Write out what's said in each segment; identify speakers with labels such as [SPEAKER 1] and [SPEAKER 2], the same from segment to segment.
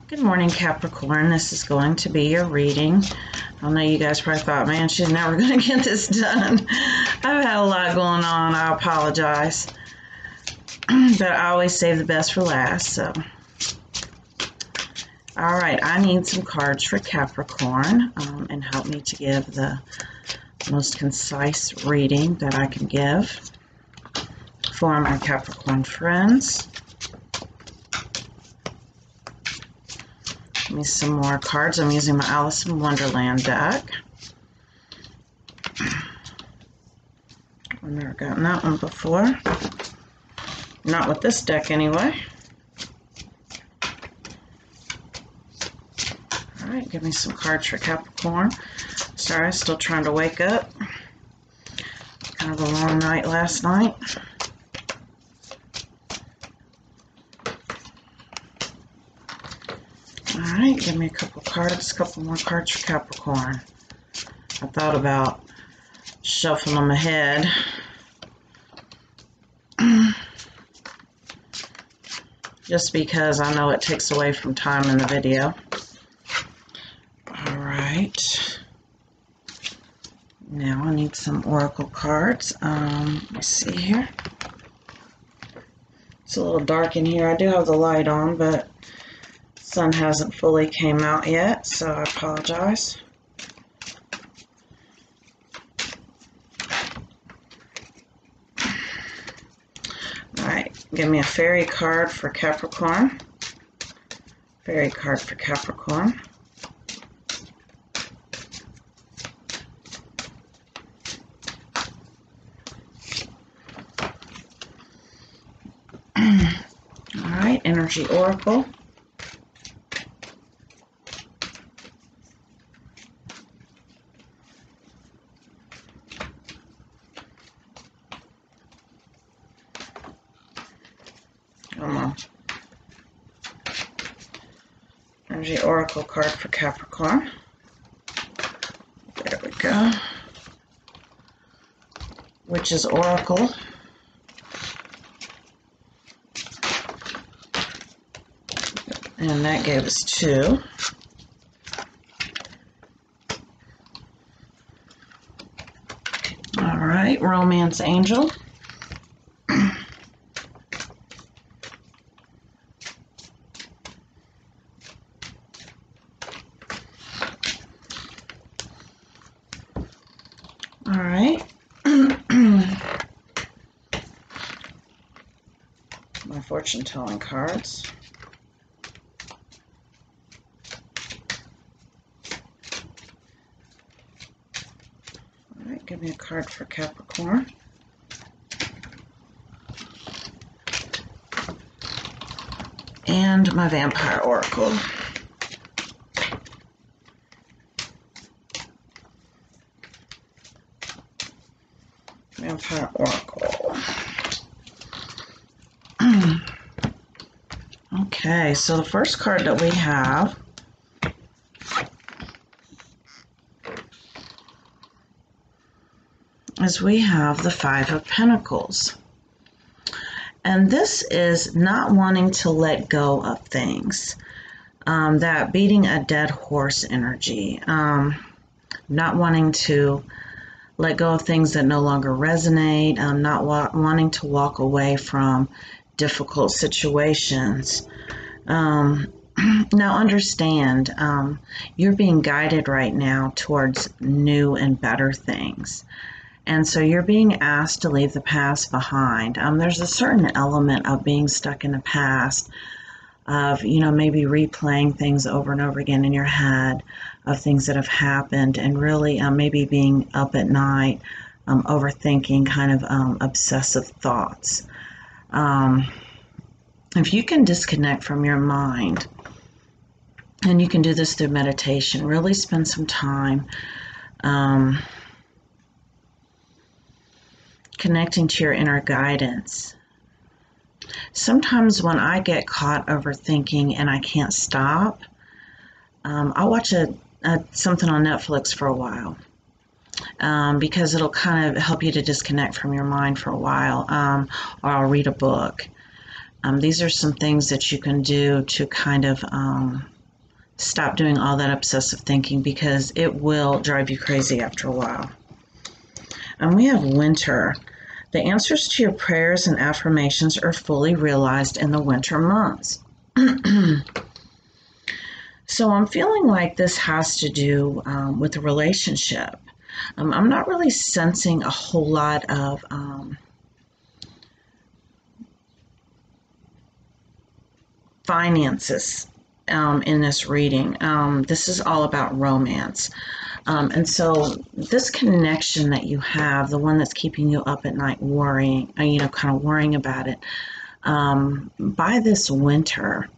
[SPEAKER 1] Good morning, Capricorn. This is going to be your reading. I know you guys probably thought, man, she's never going to get this done. I've had a lot going on. I apologize. But I always save the best for last. So, all right, I need some cards for Capricorn and help me to give the most concise reading that I can give for my Capricorn friends. Give me some more cards. I'm using my Alice in Wonderland deck. I've never gotten that one before. Not with this deck anyway. Alright, give me some cards for Capricorn. Sorry, I'm still trying to wake up. Kind of a long night last night. Alright, give me a couple more cards for Capricorn. I thought about shuffling them ahead. Just because I know it takes away from time in the video. Alright. Now I need some oracle cards. Let's see here. It's a little dark in here. I do have the light on, but sun hasn't fully came out yet, so I apologize. Alright, give me a fairy card for Capricorn. Fairy card for Capricorn. Alright, energy oracle. Come on. Energy oracle card for Capricorn. There we go. Witch's oracle. And that gave us 2. All right, romance angel. All right. My fortune telling cards. All right, give me a card for Capricorn. And my vampire oracle. Vampire oracle. Okay, so the first card that we have is we have the 5 of Pentacles. And this is not wanting to let go of things. That beating a dead horse energy. Not wanting to let go of things that no longer resonate. Not wanting to walk away from difficult situations. Now understand, you're being guided right now towards new and better things. And so you're being asked to leave the past behind. There's a certain element of being stuck in the past, of, maybe replaying things over and over again in your head, of things that have happened, and really maybe being up at night, overthinking kind of obsessive thoughts. If you can disconnect from your mind, and you can do this through meditation, really spend some time connecting to your inner guidance. Sometimes when I get caught overthinking and I can't stop, I'll watch something on Netflix for a while, because it'll kind of help you to disconnect from your mind for a while, or I'll read a book. These are some things that you can do to kind of stop doing all that obsessive thinking, because it will drive you crazy after a while. And we have winter. The answers to your prayers and affirmations are fully realized in the winter months. So I'm feeling like this has to do with a relationship. I'm not really sensing a whole lot of finances in this reading. This is all about romance. And so this connection that you have, the one that's keeping you up at night worrying, kind of worrying about it, by this winter,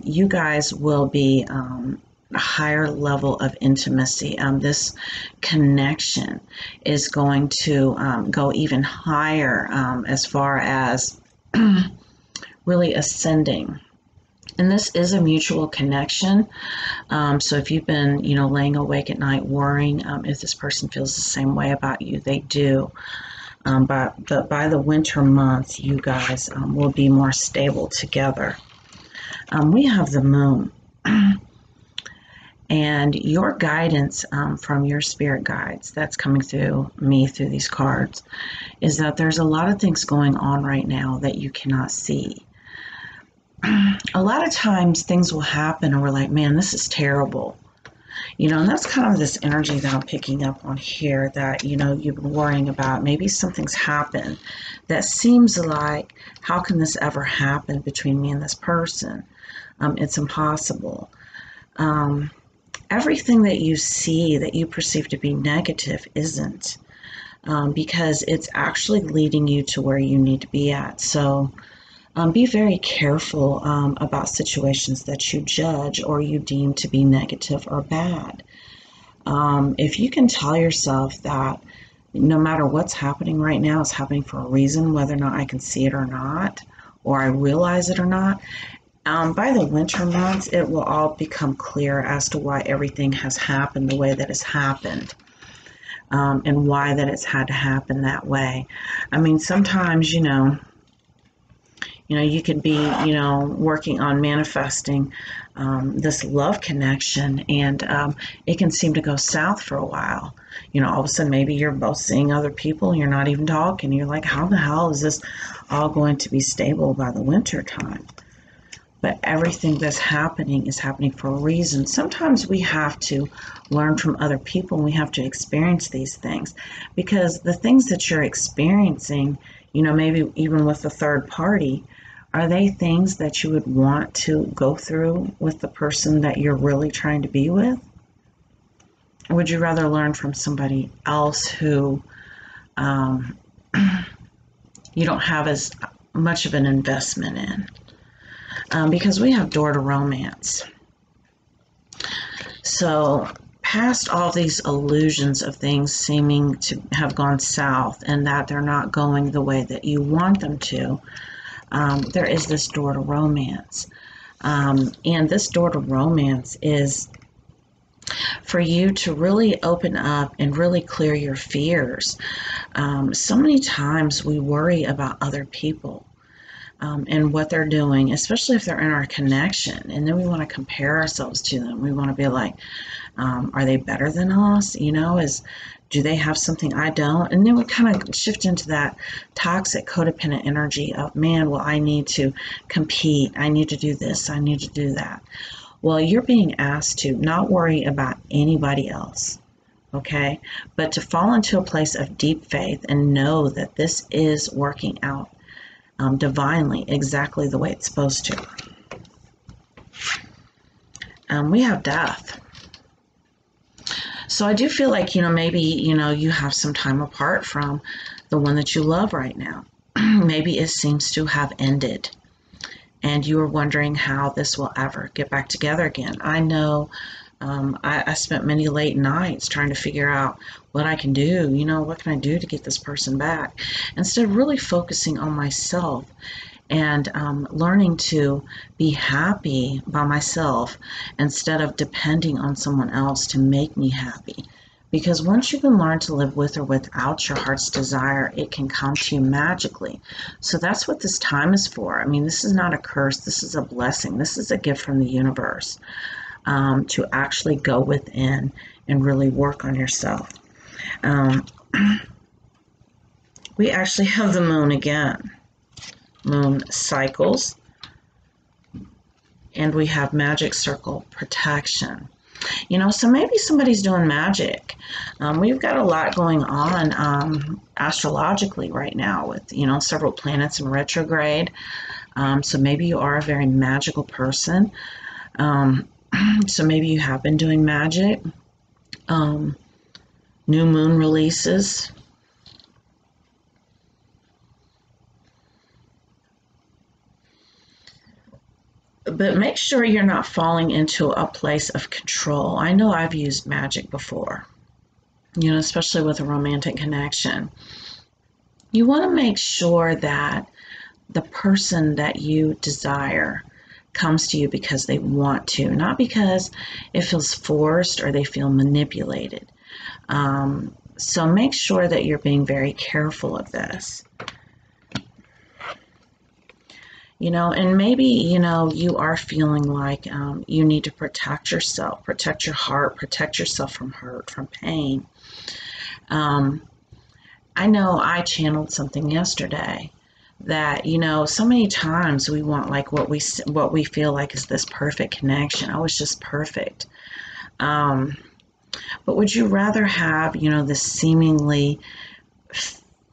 [SPEAKER 1] you guys will be a higher level of intimacy. This connection is going to go even higher as far as really ascending. And this is a mutual connection. So if you've been, laying awake at night worrying if this person feels the same way about you, they do. But by the winter months, you guys will be more stable together. We have the moon. And your guidance from your spirit guides that's coming through me through these cards is that there's a lot of things going on right now that you cannot see. A lot of times things will happen and we're like, man, this is terrible. And that's kind of this energy that I'm picking up on here that, you've been worrying about. Maybe something's happened that seems like, how can this ever happen between me and this person? It's impossible. Everything that you see that you perceive to be negative isn't, because it's actually leading you to where you need to be at. So be very careful about situations that you judge or you deem to be negative or bad. If you can tell yourself that no matter what's happening right now, it's happening for a reason, whether or not I can see it or not, or I realize it or not, by the winter months, it will all become clear as to why everything has happened the way that it's happened, and why that it's had to happen that way. I mean, sometimes, you could be, working on manifesting this love connection, and it can seem to go south for a while. All of a sudden, maybe you're both seeing other people, and you're not even talking. You're like, how the hell is this all going to be stable by the winter time? But everything that's happening is happening for a reason. Sometimes we have to learn from other people, and we have to experience these things, because the things that you're experiencing, maybe even with a third party, are they things that you would want to go through with the person that you're really trying to be with? Or would you rather learn from somebody else who you don't have as much of an investment in? Because we have door to romance. So past all these illusions of things seeming to have gone south and that they're not going the way that you want them to, there is this door to romance. And this door to romance is for you to really open up and really clear your fears. So many times we worry about other people. And what they're doing, especially if they're in our connection, and then we want to compare ourselves to them. We want to be like, are they better than us? Do they have something I don't? And then we kind of shift into that toxic codependent energy of, man, well, I need to compete. I need to do this. I need to do that. Well, you're being asked to not worry about anybody else, okay? But to fall into a place of deep faith and know that this is working out divinely, exactly the way it's supposed to. We have death. So I do feel like, maybe, you have some time apart from the one that you love right now. Maybe it seems to have ended, and you are wondering how this will ever get back together again. I know I spent many late nights trying to figure out what I can do, what can I do to get this person back, instead of really focusing on myself and learning to be happy by myself instead of depending on someone else to make me happy. Because once you can learn to live with or without your heart's desire, it can come to you magically. So that's what this time is for. I mean, this is not a curse. This is a blessing. This is a gift from the universe, to actually go within and really work on yourself. We actually have the moon again. Moon cycles. And we have magic circle protection. You know, so maybe somebody's doing magic. We've got a lot going on astrologically right now with, you know, several planets in retrograde. So maybe you are a very magical person. So maybe you have been doing magic. New moon releases. But make sure you're not falling into a place of control. I know I've used magic before, you know, especially with a romantic connection. You want to make sure that the person that you desire comes to you because they want to, not because it feels forced or they feel manipulated. So make sure that you're being very careful of this. You know, and maybe, you know, you are feeling like you need to protect yourself, protect your heart, protect yourself from hurt, from pain. I know I channeled something yesterday that, you know, so many times we want like what we feel like is this perfect connection. Oh, it's just perfect. But would you rather have, you know, this seemingly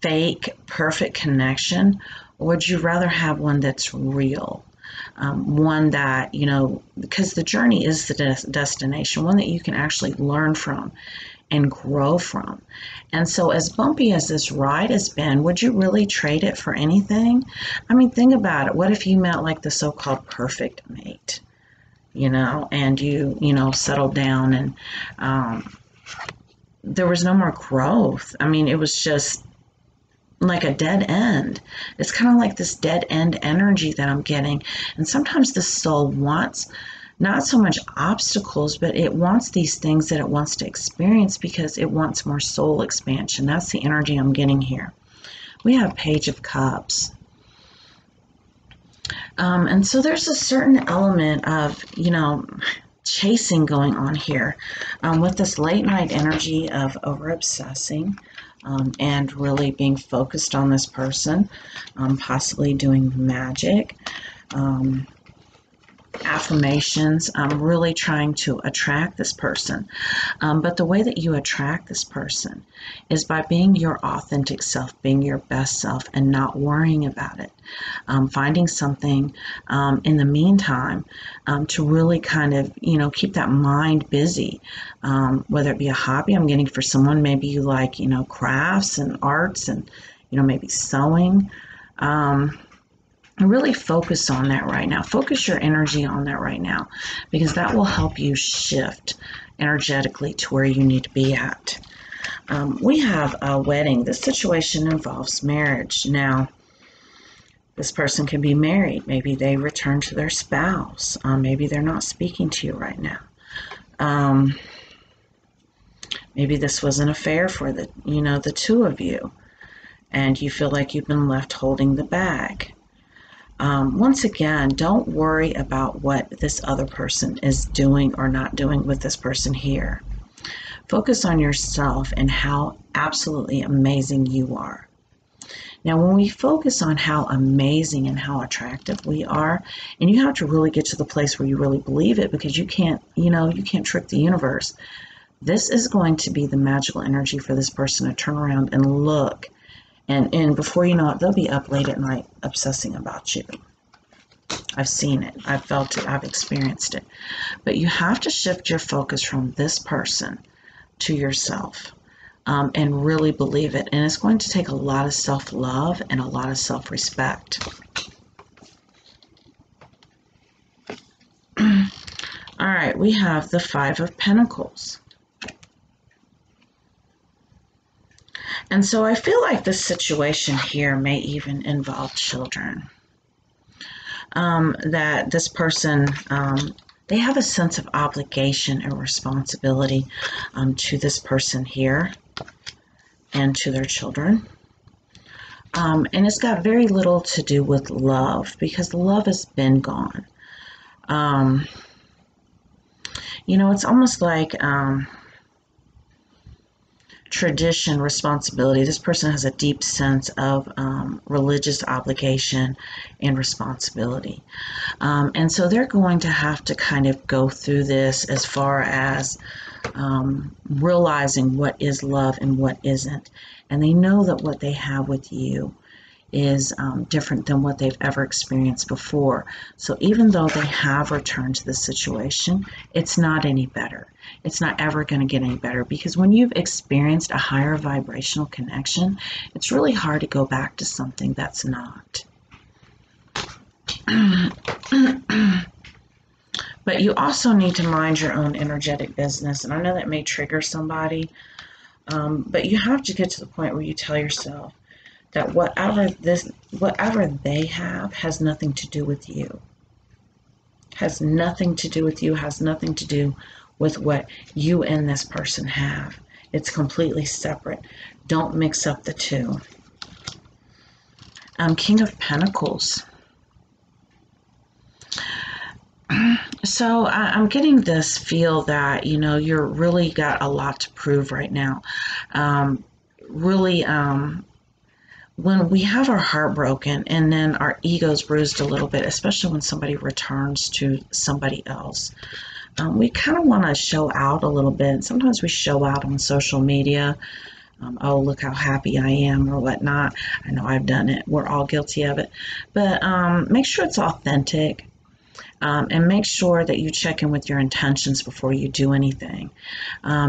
[SPEAKER 1] fake perfect connection, or would you rather have one that's real? One that, you know, because the journey is the destination, one that you can actually learn from and grow from. And so as bumpy as this ride has been, would you really trade it for anything? I mean, think about it. What if you met like the so-called perfect mate, you know, and you know, settled down and there was no more growth. I mean, it was just like a dead end. It's kind of like this dead end energy that I'm getting. And sometimes the soul wants not so much obstacles, but it wants these things that it wants to experience because it wants more soul expansion. That's the energy I'm getting here. We have Page of Cups. And so there's a certain element of, you know, chasing going on here with this late night energy of over obsessing. And really being focused on this person, possibly doing magic, affirmations, really trying to attract this person. But the way that you attract this person is by being your authentic self, being your best self, and not worrying about it. Finding something in the meantime to really kind of, you know, keep that mind busy, whether it be a hobby I'm getting for someone. Maybe you like, you know, crafts and arts and, you know, maybe sewing. Really focus on that right now. Focus your energy on that right now, because that will help you shift energetically to where you need to be at. We have a wedding. This situation involves marriage. Now, this person can be married. Maybe they return to their spouse. Maybe they're not speaking to you right now. Maybe this was an affair for the, you know, the two of you, and you feel like you've been left holding the bag. Once again, don't worry about what this other person is doing or not doing with this person here. Focus on yourself and how absolutely amazing you are. Now, when we focus on how amazing and how attractive we are, and you have to really get to the place where you really believe it, because you can't, you know, you can't trick the universe. This is going to be the magical energy for this person to turn around and look. And before you know it, they'll be up late at night obsessing about you. I've seen it. I've felt it. I've experienced it. But you have to shift your focus from this person to yourself and really believe it. And it's going to take a lot of self-love and a lot of self-respect. All right, we have the Five of Pentacles. And so I feel like this situation here may even involve children. That this person they have a sense of obligation and responsibility to this person here and to their children. And it's got very little to do with love, because love has been gone. You know, it's almost like tradition, responsibility. This person has a deep sense of religious obligation and responsibility. And so they're going to have to kind of go through this as far as realizing what is love and what isn't. And they know that what they have with you is different than what they've ever experienced before. So even though they have returned to the situation, it's not any better. It's not ever going to get any better, because when you've experienced a higher vibrational connection, it's really hard to go back to something that's not. But you also need to mind your own energetic business. And I know that may trigger somebody, but you have to get to the point where you tell yourself that whatever they have has nothing to do with you. Has nothing to do with you, has nothing to do with what you and this person have. It's completely separate. Don't mix up the two. King of Pentacles. So I'm getting this feel that, you know, you're really got a lot to prove right now. When we have our heart broken and then our ego's bruised a little bit, especially when somebody returns to somebody else, we kind of want to show out a little bit. Sometimes we show out on social media. Oh, look how happy I am or whatnot. I know I've done it. We're all guilty of it. But make sure it's authentic. And make sure that you check in with your intentions before you do anything,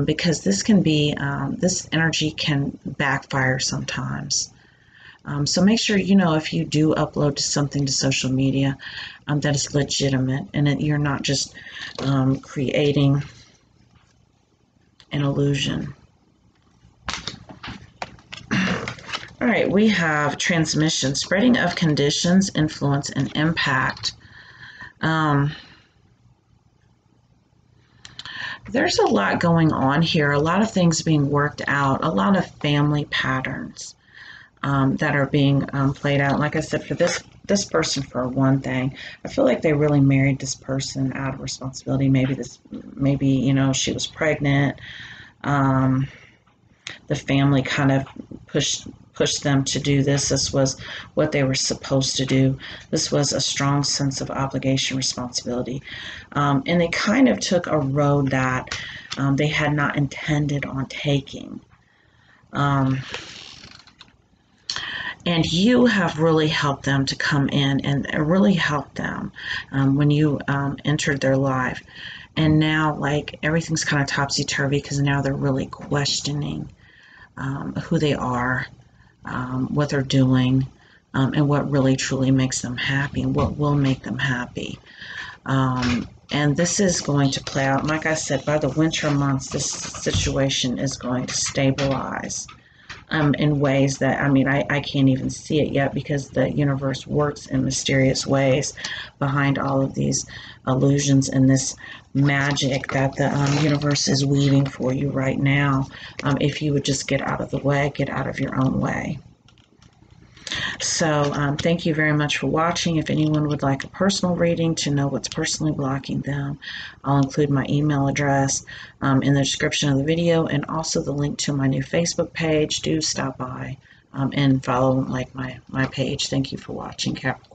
[SPEAKER 1] because this can be, this energy can backfire sometimes. So make sure, you know, if you do upload something to social media, that is legitimate and that you're not just creating an illusion. All right, we have transmission, spreading of conditions, influence, and impact. There's a lot going on here, a lot of things being worked out, a lot of family patterns that are being played out. Like I said, for this person, for one thing, I feel like they really married this person out of responsibility. Maybe you know, she was pregnant. The family kind of pushed them to do this. This was what they were supposed to do. This was a strong sense of obligation, responsibility. And they kind of took a road that they had not intended on taking. And you have really helped them to come in and really helped them when you entered their life. And now, like, everything's kind of topsy-turvy, because now they're really questioning who they are, what they're doing, and what really truly makes them happy and what will make them happy. And this is going to play out. Like I said, by the winter months, this situation is going to stabilize in ways that, I mean, I can't even see it yet, because the universe works in mysterious ways behind all of these illusions and this magic that the universe is weaving for you right now. If you would just get out of the way, get out of your own way. So thank you very much for watching. If anyone would like a personal reading to know what's personally blocking them, I'll include my email address in the description of the video, and also the link to my new Facebook page. Do stop by and follow, like, my page. Thank you for watching, Capricorn.